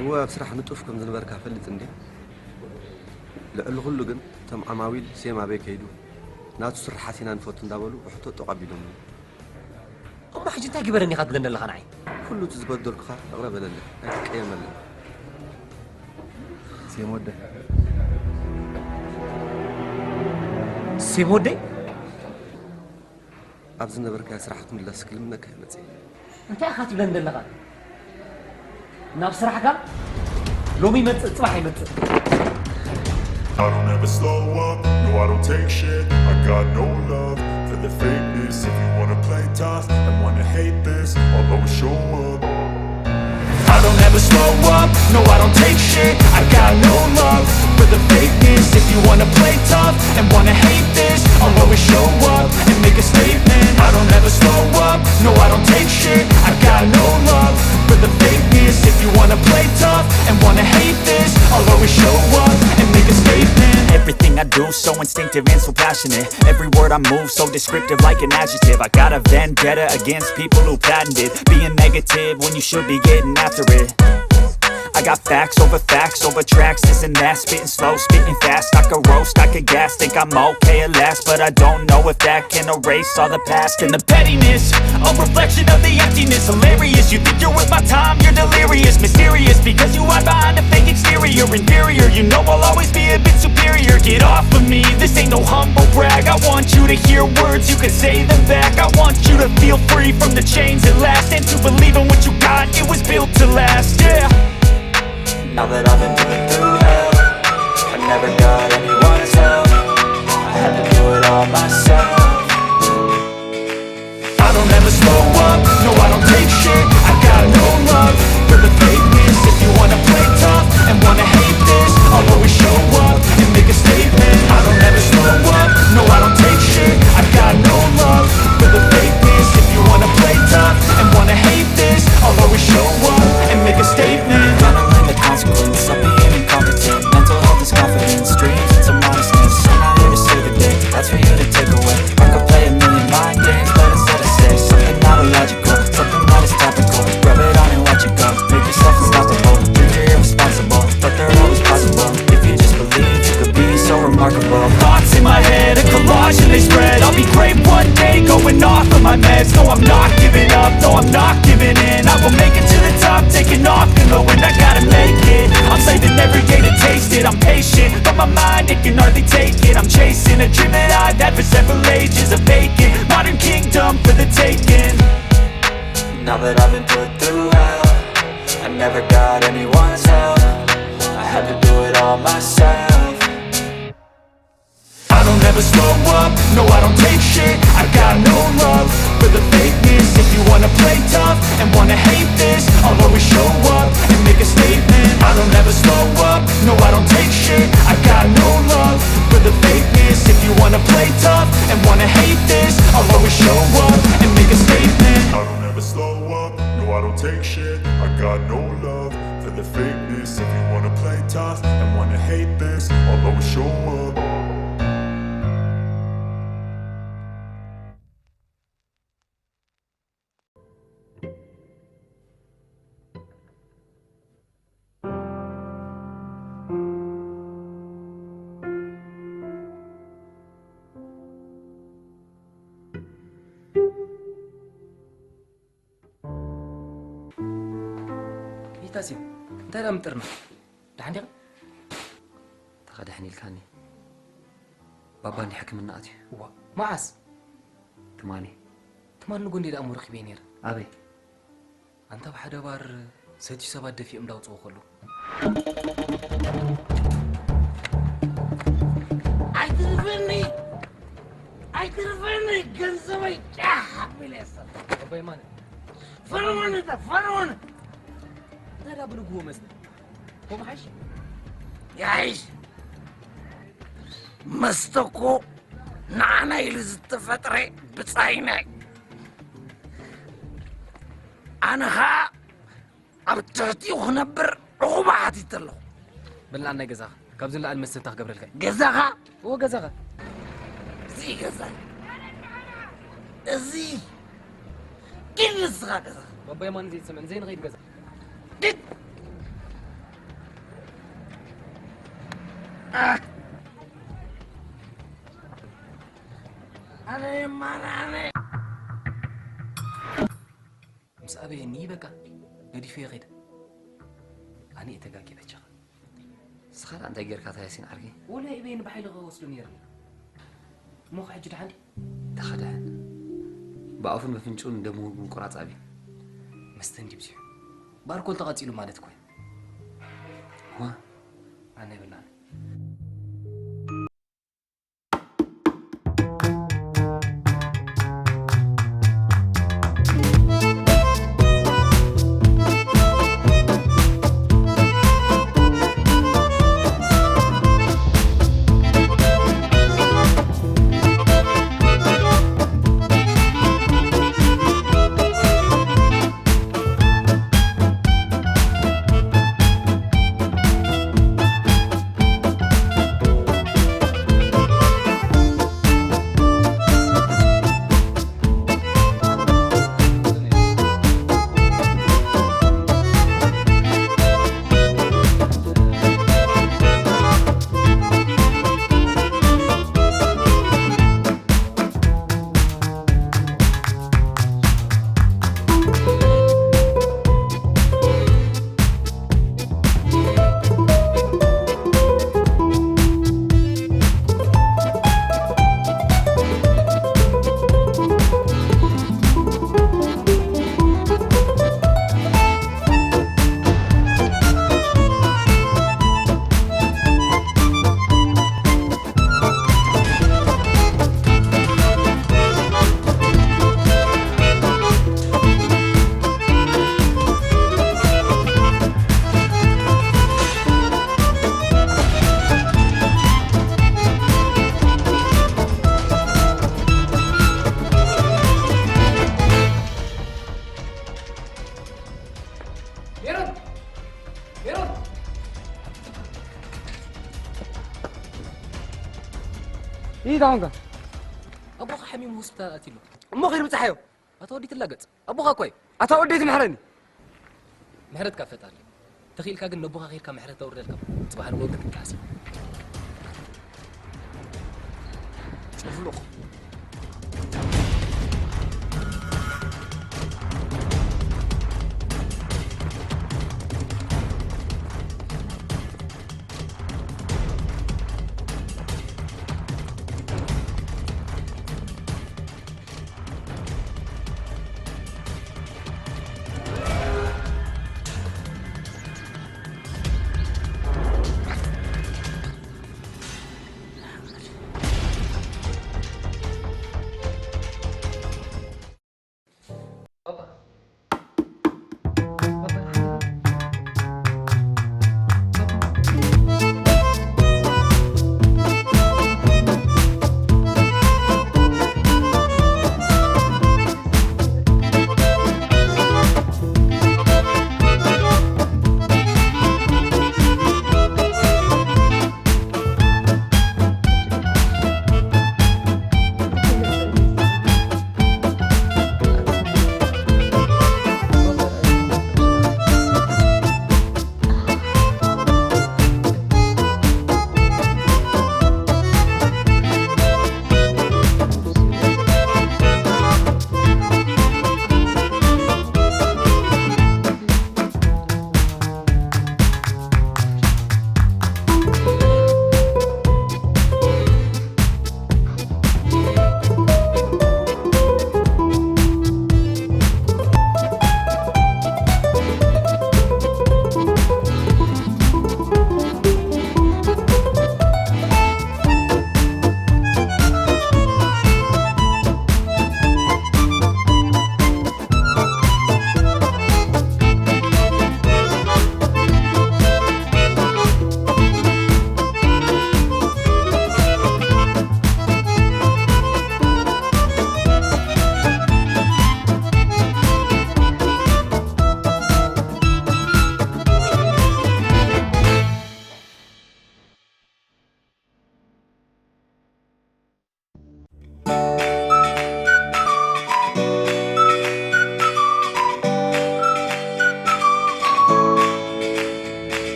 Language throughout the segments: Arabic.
هو بصراحة نطوف كم زنبرك فلت عندي لأنه كله جن تم عماويل سيما بيك يدو ناتو سر حسينا نفوت ندابلو وحطوا تقبلهم أما حاجة أنت كبرني قد لنا اللي خنعي كله تزبدل كخا أغلب لله أنت كيما لله سيمودة سيمودي أبزن زنبرك يا سرحت من الله سكل منك يا متي أنت أخذت لنا اللي خنعي ناب صراحة كم لومي مت صباحي مت I don't ever slow up, no I don't take shit. I got no love for the fakeness. If you wanna play tough and wanna hate this, I'll always show up. I don't ever slow up, no I don't take shit. I got no love for the fakeness. If you wanna play tough and wanna hate this, I'll always show up and make a statement. I don't ever slow up, no I don't take shit. I got no love for the fakeness. If you wanna play tough and wanna hate this, I'll always show up and make a statement. Everything I do so instinctive and so passionate. Every word I move so descriptive like an adjective. I got a vendetta against people who patented being negative when you should be getting after it. I got facts over tracks, this and that. Spitting slow, spitting fast. I could roast, I could gas. Think I'm okay at last, but I don't know if that can erase all the past. And the pettiness, a reflection of the emptiness. Hilarious, you think you're worth my time, you're delirious. Mysterious, because you hide behind a fake exterior. Inferior, you know I'll always be a bit superior. Get off of me, this ain't no humble brag. I want you to hear words, you can say them back. I want you to feel free from the chains at last, and to believe in what you got, it was built to last, yeah. Now that I've been put through hell, I never got anyone's help. I had to do it all myself. I don't ever slow up, no I don't take shit. I got no love for the fakeness. If you wanna play tough and wanna hate this, I'll always show up and make a statement. I don't ever slow up, no I don't take shit. I got no love for the fakeness. If you wanna play tough and wanna hate this, I'll always show up and make a statement. Consequence of being incompetent. Mental health is confidence, dreams into modestness. I'm not here to save the day, that's for you to take away. I could play a million mind games, but instead I say something not illogical, something that is topical. Rub it on and watch it go, make yourself unstoppable. Think you're irresponsible, but they're always possible. If you just believe, you could be so remarkable. Thoughts in my head, a collage and they spread. I'll be great one day, going off of my meds. No, I'm not giving up, no, I'm not giving in. I will make it to the top, taking off in the wind. I gotta make it, I'm saving every day to taste it. I'm patient, but my mind, it can hardly take it. I'm chasing a dream that I've had for several ages. A vacant, modern kingdom for the taking. Now that I've been put through hell, I never got anyone's help. I had to do it all myself. I don't ever slow up, no I don't take shit. I got no love for the fakeness. If you wanna play tough and wanna hate this, I'll always show up and make a statement. I don't ever slow up, no I don't take shit. I got no love for the fakeness. If you wanna play tough and wanna hate this, I'll always show up and make a statement. I don't ever slow up, no I don't take shit. I got no love for the fakeness. If you wanna play tough and wanna hate this, I'll always show up. تاسي انت لا مطرنا لحندي تخدحني الكاني باباني حكم الناتي وا معس تماني تمان نقول لي الامور رخي بينير أبي انت بحد بار سيتي سبا دفي املاو صو خلو عيترفني كنسوي جاح بليسا بابا مان فرمان لا بنقوه مثل هو معيش يعيش مستكو نعنا يلزت فترة بتصايني أنا خا أبتعتي وخنبر عقوبة حتيت له بلنا عنا جزاخ كابزن لأن مستنتخ قبل الكاي جزاها هو جزاخ زي جزاها زي كيف نسخة جزاها بابا مان زي سمن زين غير جزاخ دد أنا يمانعني مس أبيني بقى ندي في غير أنا إتجاكي بتشغل سخر أنت غير كذا ياسين عرقي ولا يبين بحيل غوص لنيرني مو حجد عندي تخدعن بأفن بفنشون دمو مقرات أبي مستنجي بسيح باركول تقاتيلو مالتك وين هو أنا يبنان إيه دعونك أبوك حميم هوسبيتال أتيلو أمو غير متحيو أتودي تلاقت أبوك كوي أتودي تمحرني محرت كافت علي تخيل كاجن نبوها غير كمحرت دور لكم صباح الوقت كاسي شوف لوخ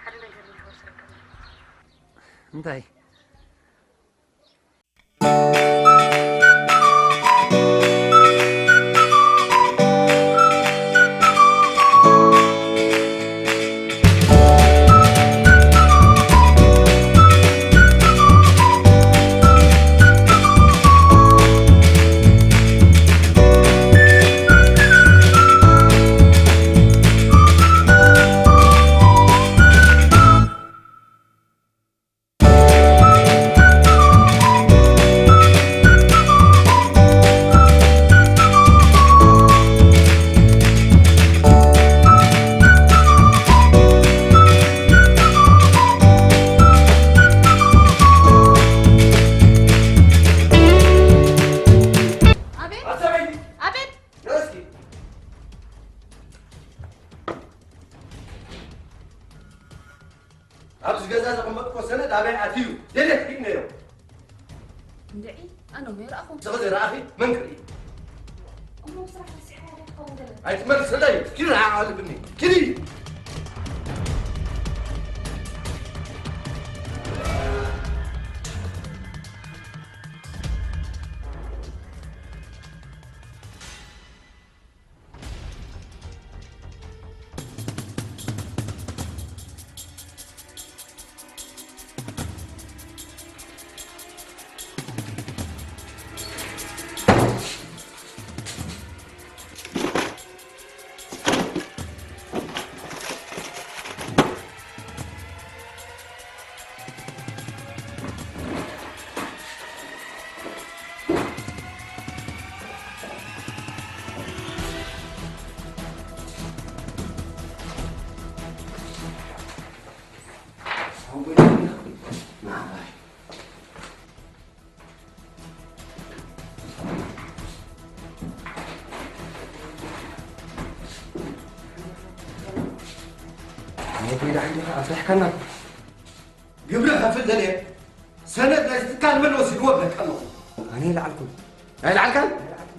حدا ነገር ንትወስረከ እንታይ أبز جزاز قمت كوسنة دابين عتيو ليه تكين يوم ندعي أنا مير أخو زغزي رأخي من كري أمو صراحة سحارة قوم دلت أي تمر سلاي كير عالي بني كيري يا عندي أصلح كنا قبلها في الدنيا سند لا يستكال من وسيد وبلك الله أنا لعلكم هاي العلكن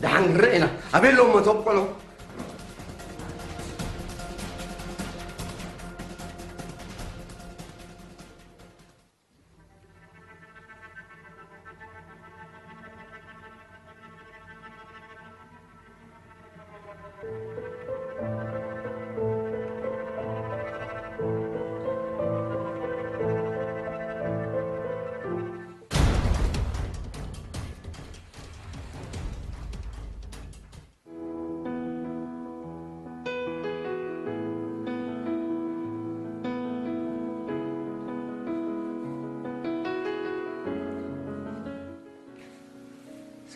ده عن رأينا أبي لهم ما تبقلوا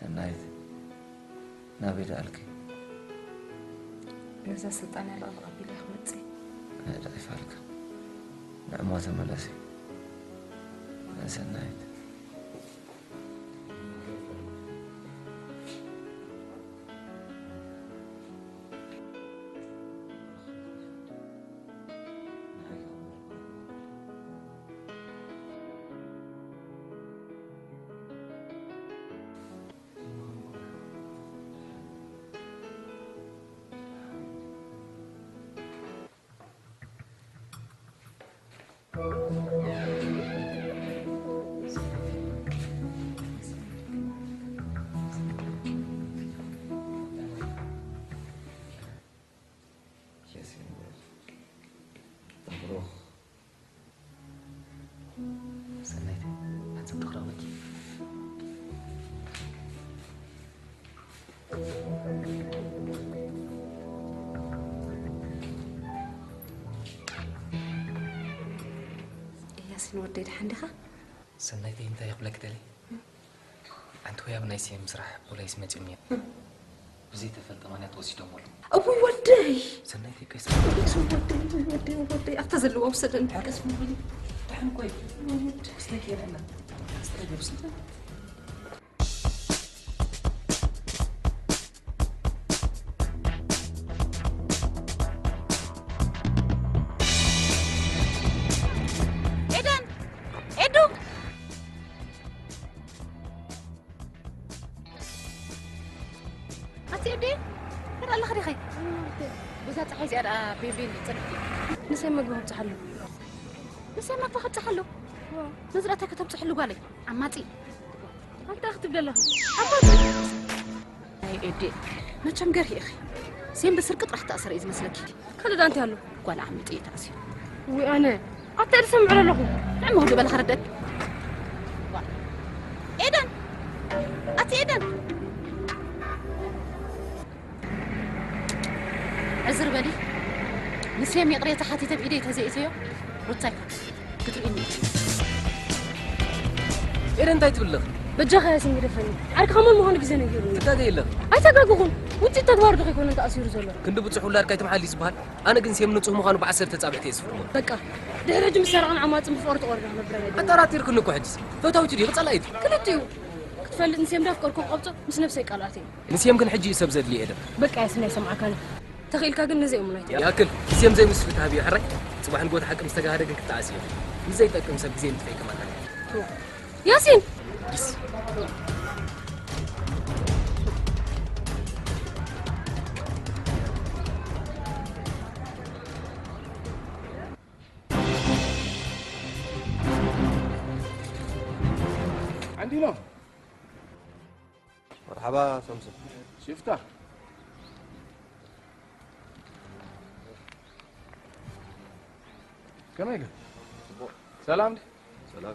سنايت نابي دالك إذا سلطان على الغبي لا يخمتي هذا يفعلك نعم وتملسي سنايت سنايت هتصدق راوك ياسين وديت حندخة سنايت انت يقبلك دلي انت ويا بناي سي مسرح ولا يسمع جميع بزيت فلطمانيا توسيدهم ولو أبو ودي سنايت كيس ودي أختزل وأوصل حرس من ولي تحن كويس سنايت يا بنا استرجع بس بزات حيز أنا بيبين تنحي نسي مجموعة تحلو بس ما فقط تحلو نزرتك تبصحلو قالي عماتي انت اخت بدله عماتي اي ادي ما كم غير يا اخي سين بسرقت راح تاثر اذا مسلك كل انت هلو قال عمتي تاسي وانا اترسم على له نعم هو قبل خردك ايدن اتي ايدن عزر بالي نسيم يقري تحتي تبعيدي تزيتيو رتاي كتبيني إيه أنت تبلغ بجاها يا سيدي فني عارك خمول ما هون بزين يجيرون تاجي له أي تقاقون وأنت تدوار دقيق يكون أنت أسير زلوا كنت بتصحوا لها ركاية محل يسبحان أنا جنسي من نصهم كانوا بعسر تتابع تيسفر بقى درج مسرعان عمات مفورت أورده مبرنا أنت راتير كلكم حدث فتاو تدي بتصلايت كلتيو كتفل نسيم داف كركم قبضة مش نفسي قالاتي نسيم كان حجي سبزد لي إدم بقى يا سنة سمعك أنا تخيل كاجن نزي أمنايتي ياكل نسيم زي مسفت هابي حرك صباح نقول حق مستقاهدك كنت عاسية زي تأكل مسك زين تفيك كمان ياسين يس عندي نوم مرحبا سمسم شفتها كم هيك سلام دي سلام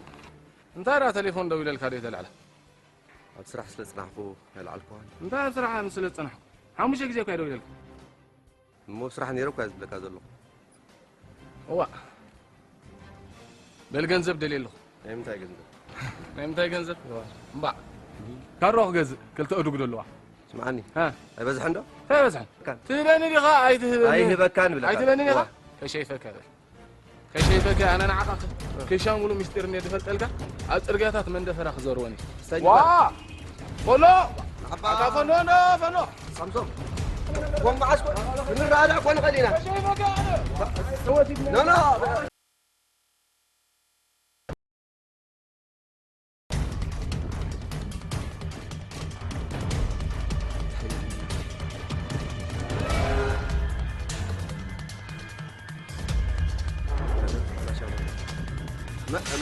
انت را تليفون دوي للكاريت العلا أتسرح سلسنحفو هلا الكوان انت سرعة مسلة صنح حمش جزيك يا دوي لك مو بصراحة نيرو كاز بلك هذا له هو بالجنزب دليله امتى جنزب امتى جنزب با كروح جز كلت أدوك دلوا اسمعني ها أي بزح عنده هاي بزح تبني لي غا أي تبني أي هبكان بلك أي تبني لي غا كشيفك هذا كشيفك أنا نعقق كشام ولو مستيرني دفلت ألقى أرجعت من دفر أخزر وني وا بولو أبا فنو فنو سمسم قوم معاش من الرادع قوم خلينا كشيفك هذا لا لا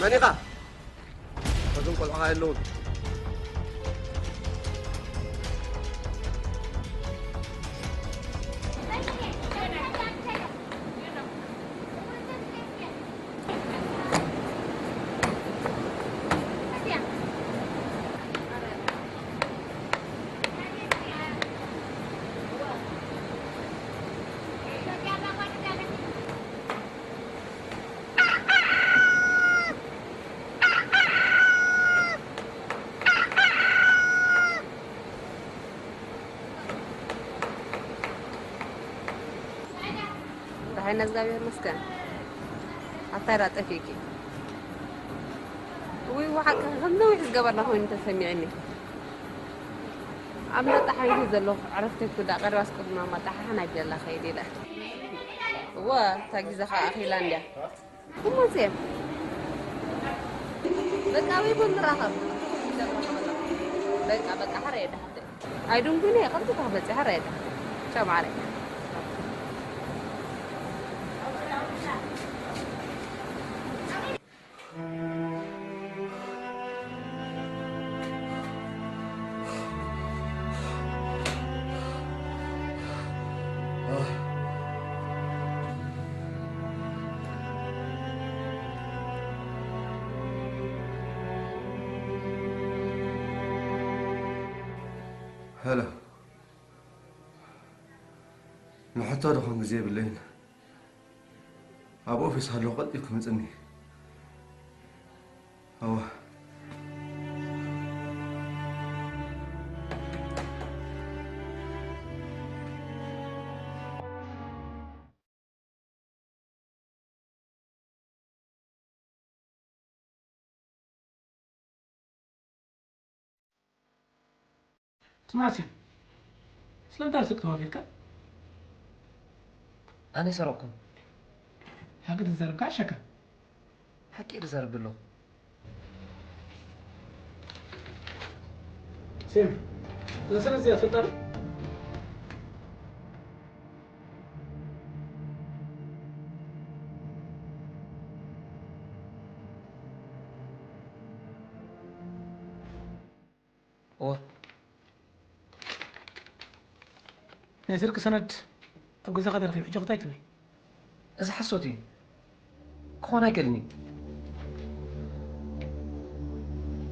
مانيقة لازم كل هاي اللون هاي الناس قاعدين مسكن حتى رات فيكي وحق غمنا ويحس قبرنا هون انت سمعني عمنا طحين زلو عرفتك كده قرب اسكت ما طحنا جل خيري له هو تاجي زخا اخي لانديا هم زين بقى ويبون راهم بقى حريده ايدون كني قلت بس حريده شو معك هلا نحطها دخان زي بالليل أبو أوفيس هلو قد يكون مزني هو سمعتي سلام دار سكتوا فيك أنا سرقكم حقت الزرب كعشكا حكي رزرب له سيم لسنا زيادة فطر ናይ ስርቂ ሰነድ ኣብ ገዛኻ ተረኺቡ ሕጂ እንታይ ትብል? እዚ ሓሶት እዩ ክኾን ኣይክእልኒ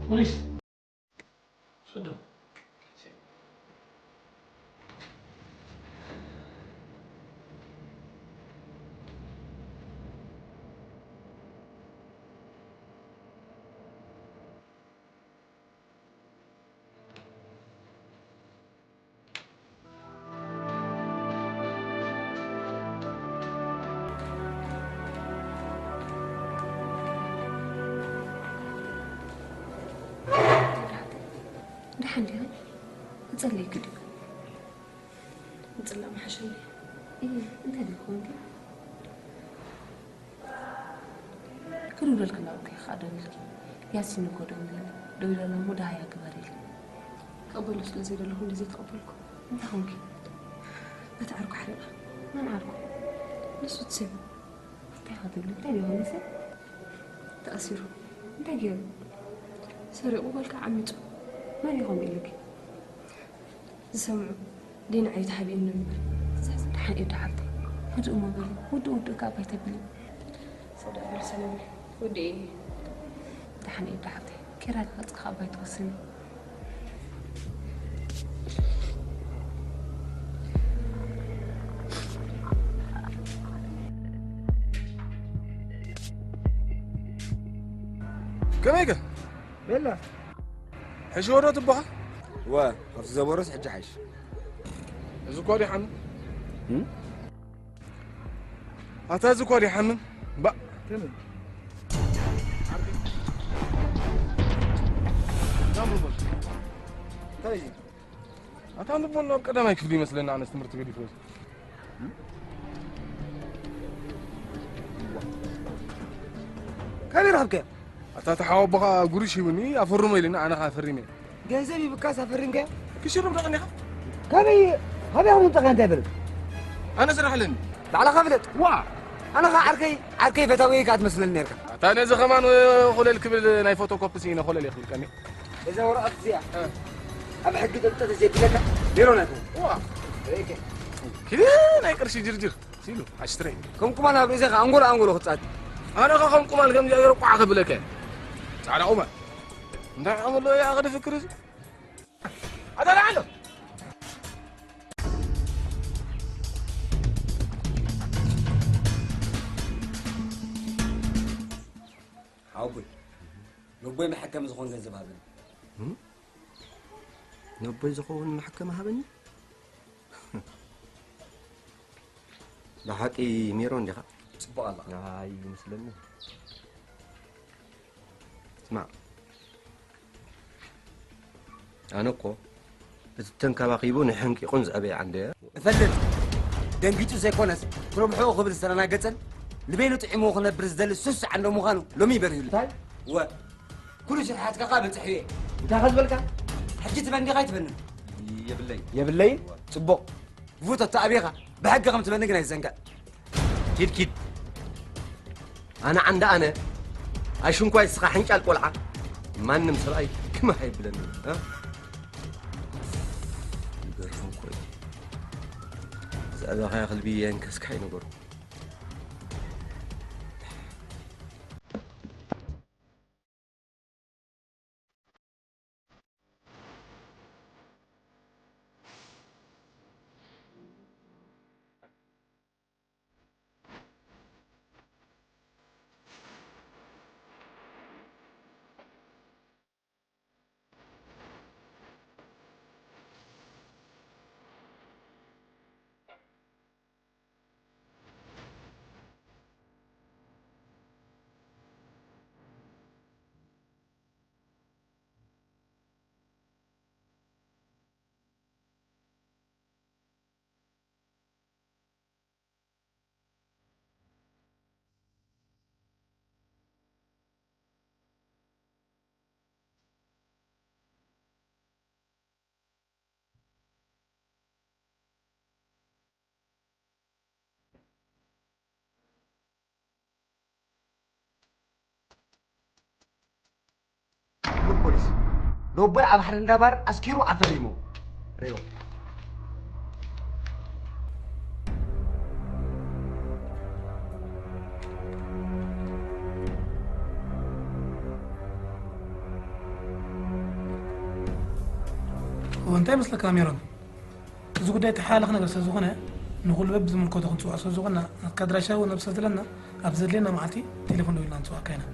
ፖሊስ ስዶ دحين نصلي كده نصلي مع حشمي إيه أنت اللي كنتي كل ذلك ناوكي خادم لك يا سينو كودم لك دولا لا مو دايا كباري قبلوا سلازي له اللي زي تقبلكم أنت هونكي ما تعرفوا حرقة ما نعرفوا لسه تسيبوا تاخذوا لك تاني هون نسيب تأثيروا أنت جيب سرقوا بالك عمتوا ما ليهم إلك سمعوا دين عيد حبي إنه يمر زين دحين إيد حبي ودو ما بلي ودو كابي تبلي صدق برسلم ودي دحين إيد حبي كيرات بس كابي توصلني كم هيك؟ بلا حش ورا تبغى؟ وا خف زبورس حج حش زكوري حمم أتا زكوري حمم بق كمل نعم طيب أتا نبغى نور كذا ما يكفي مثلنا أنا استمرت قدي فوز كم يرهبك؟ أتا تحاول بقى قريش يبني أفرمه لنا أنا خافرينه جاهزة بكاس أفرين كم؟ كشرب تغني خا كمي هذا هم تغني تبل أنا سرح لين على خفلت وا أنا عركي فتاوي كات مثل النيرك تاني إذا كمان خلي الكبل ناي فوتوكوبي سينا خلي اللي كاني إذا ورقة زيا أبى حق دكتور زي كذا بيرونا وا هيك كذا ناي كرشي جرجر سيلو عشتري كم أنا بيزا أنقول خطات أنا خا كم كمان كم جاي يرقع قبلك تعال عمر انت عمل له يا غدا فكر هذا لعنه عوبي نبوي محكمة زخون جنزب هابني نبوي زخون محكمة هابني بحقي ميرون دي خا صبق الله هاي مسلمي اسمع أنا كو تنكباقيبو نحنكي قنز أبي عندي فلت دنجيتو زي كونس ربحو خبر السنة قتل لبينو تعيمو خنا برزدل السوس عنده مغانو لمي بريولي طيب و كل شيء حياتك قابل تحويه انت اخذ بالك حجيت بندي غايت بنن يا بالليل صبق فوت التعبيقه بحق قمت بنقنا الزنقه كيد أنا أشون كويس خا حنك القلعة ما نمسر أي كما هاي بلني ها يقرفون كوي زاد هاي قلبي ينكس كاي نقول بوليس لو بقى بحر النبر اسكيرو عفريمو ريو وانت مثل كاميرون زو قد يتحالق نقص زوغنا نقول بب زمن كود خنسو عصو زوغنا كدرشا ونبسط لنا ابزد لنا معتي تليفون دوينا نسوا كاينه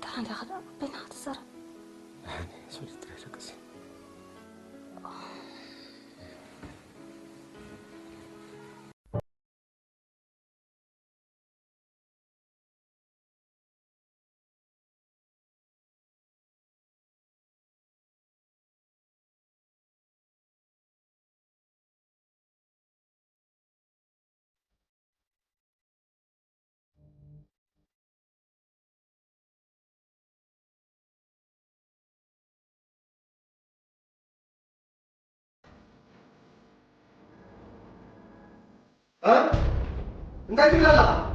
تعال يا غدا بين هذا الزرع يعني سوري تريلك أسي እንታይ ትብል ኣለኻ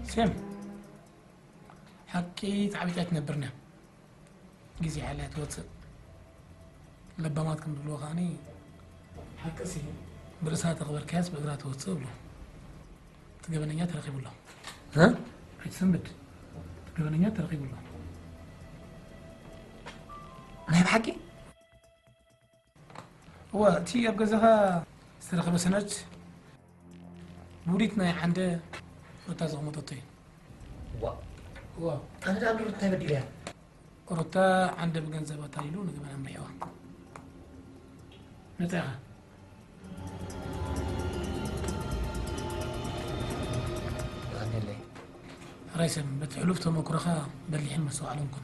سيم حكي تعبيتات نبرنا جزي على توصل لبماتكم بالوغاني حق سي برسات أخبار كاس بقرا توصل له تقبلنيات ترقيب الله ها حتسمد تقبلنيات ترقيب الله أنا بحكي هو تي يبقى زها استرقب سنج بوريتنا عنده روتا مططين وا أنا دام روتا بديلها روتا عنده بجنزبة تايلون كمان عم بيعوا نتاعها غني لي رئيسم بتحلفتهم وكرخا بليحين مسوا عليكم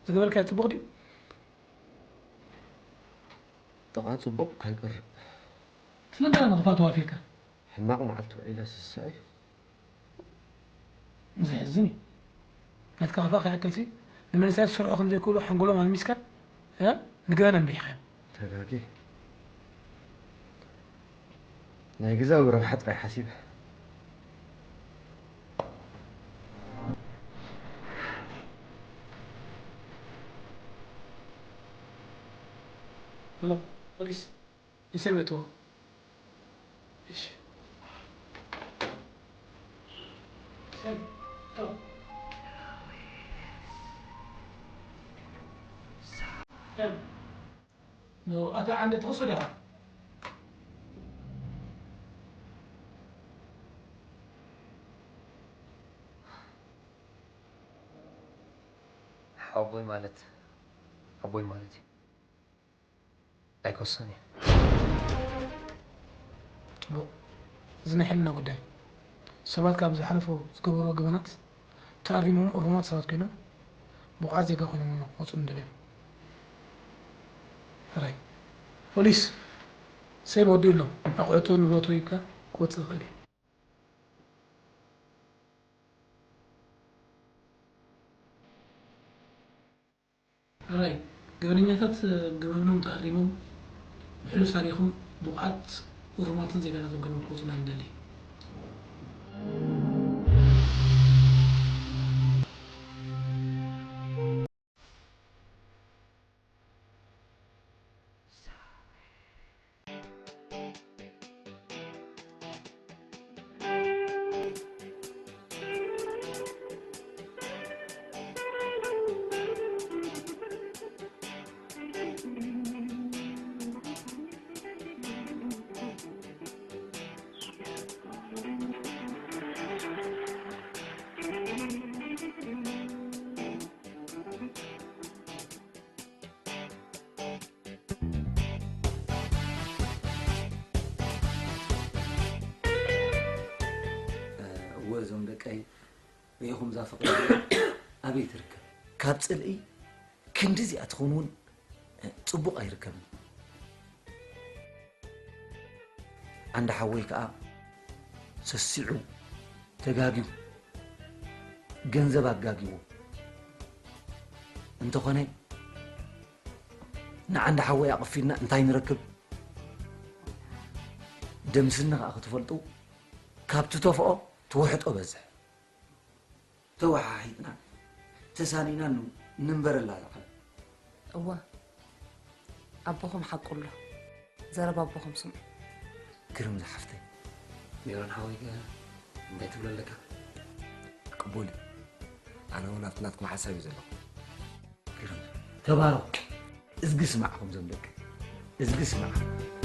تقبل كانت تبغدي طبعا صبوك هيقرب تلقى أنا ضفاتها فيك حماق معلتو إلى الساعة زي الزني ما تكافاك يا كلسي لما نسأل سرعة أخذ ذي كله حنقوله مع المسكة ها نقانا نبيحها تلاقي نايقزا ورفحت راي حسيبه لا بوليس يسوي تو نو أتا عندي توصل يا أبوي مالتي ኣይኮሰኒ ዝነሕልና ጉዳይ ሰባት ካብ ዝሓለፈ ዝገበሮ ገበናት ተኣሪሞም እሩማት ሰባት ኮይኖም ብቑዓት ዜጋ ኮይኖም ወፁ እንደልዮም ራይ ፖሊስ ሰብ ወዲሎም ኣቑዕቱ ንብረቱ ይብካ ክወፅእ ይኽእል እዩ ራይ ገበነኛታት ገበኖም ተኣሪሞም ሕሉፍ ታሪኹም ብቑዓት እሩማትን ዜጋታትን ኮይኖም ክወፁና እንደሊ وزم دقي ريخم زافق أبي تركب كابسل إيه كندزي أتخونون صبوق أيركب عند حويك سسعو تجاجو جنزب أجاجو أنت خني عند حوي أقفينا أنتي نركب دمسنا أخذ فلتو كابتو توفقه توحد أبزح توحيدنا تسانينا ننبر الله هو أبوهم حق الله زرب أبوهم سمع كرم زحفتي ميران حويك انت تقول لك قبولي أنا هنا فتناتكم حسابي زلو كرم تبارك ازقس معكم زملك ازقس معكم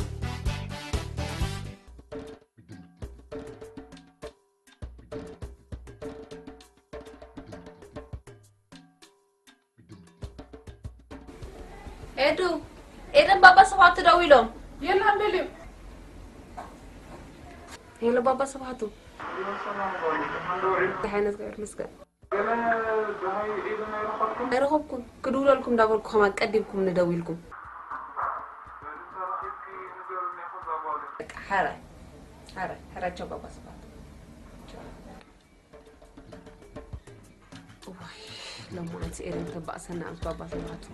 إيدن بابا صبحت تداويلهم يلا عمليهم يلا بابا صبحتو حينات غير مسكت أرغبكم كدولة لكم دابلكم خما قدمكم نداويلكم حرا تشو بابا صبحتو لما أنت إيدن تبقى سنة أمس بابا صبحتو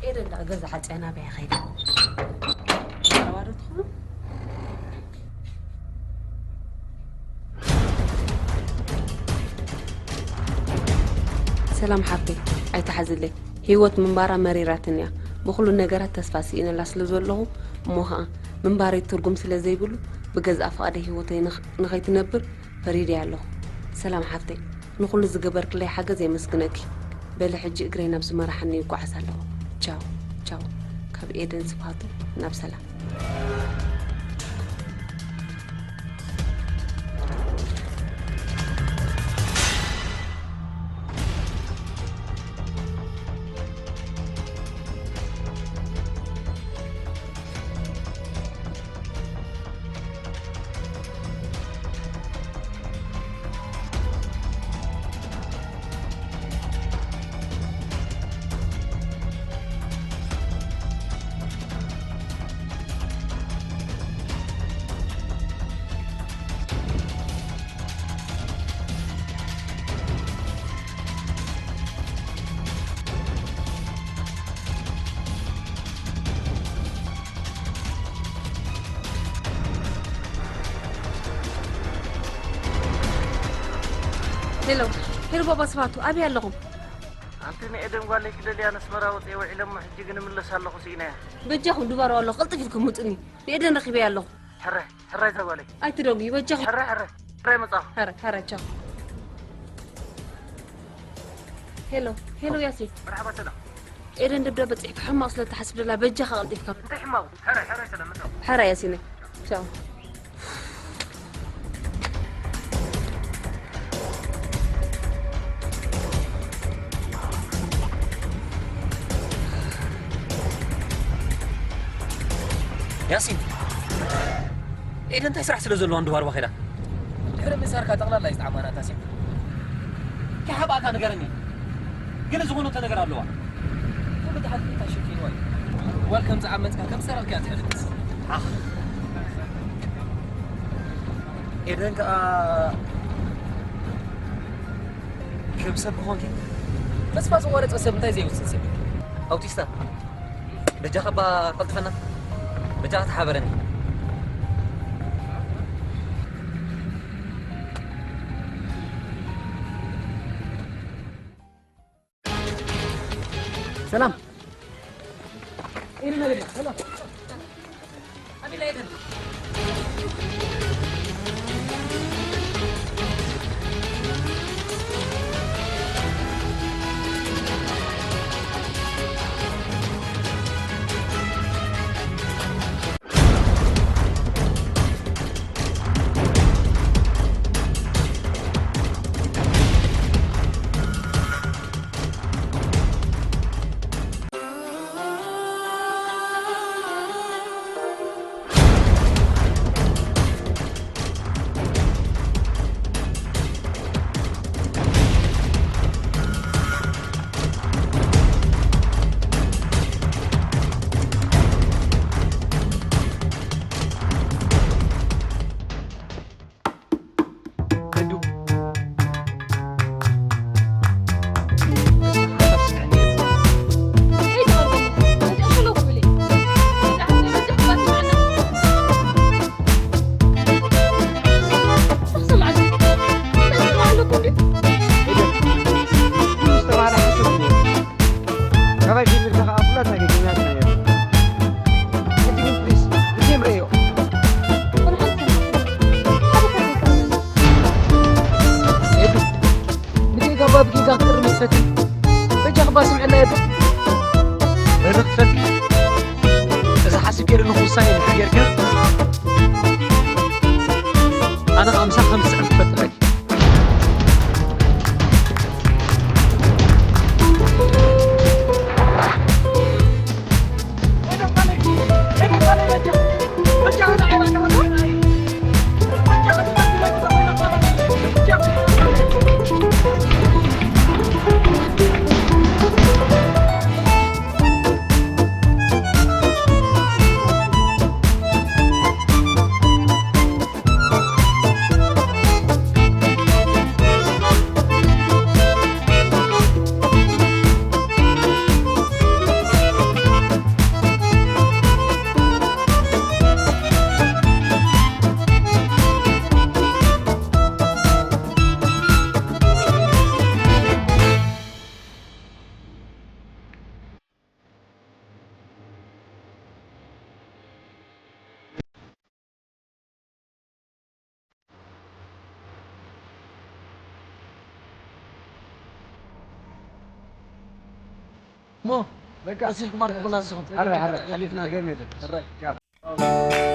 إيرن لا جزء حتى أنا بخير. سلام حبي أي تحزلي هيوت من برا مريراتنيا بخلو النجارات تسفاسي إن الأصل زوله موها من باري ترجم سلزي بلو بجزء أفقده هيوتي نخيت نبر فريدي على سلام حبي نقول الزجبر كل حاجة زي مسكنك بالحج إجرينا بزمرة حني وقعس له تشاو تشاو كاب إيدن سبحانه نبسلا هلو بابا صفاتو أبي اللهم أنتني إدم قال لك دلي أنا سمرة وطيوعي لما حجينا من لسه الله خسيناه بجاهم دوباره والله غلطة فيكم متني بيدنا رخيبي الله حرة يتقولي أي تدومي بجاهم حرة مصاف حرة تشاو هلو ياسين مرحبا سلام إيرن دبدة بتحك حما أصلا تحسب لها بجا خالدي فيكم تحمو حرة سلام حرة ياسين تشاو ياسين إذا أنت يسرح سلزل وان دوار وخيرا حرم مسار كاتغلا لا يستعمانا تاسين كحبا كان نقرني قل زغونو تنقر اللوا كل حد انت شوفين واي ويلكم زعمتك كم سرق كانت حلت إذا أنت كم سبب هونك بس فاز ورد أسبب انت زي وسنسب أوتيستا دجا خبا قلت فنا دجا تحابرني سلام إيه اللي سلام أبي لا يدري مو بقى أسير كمان كلنا سخن. حرة خليتنا جميل. حرة.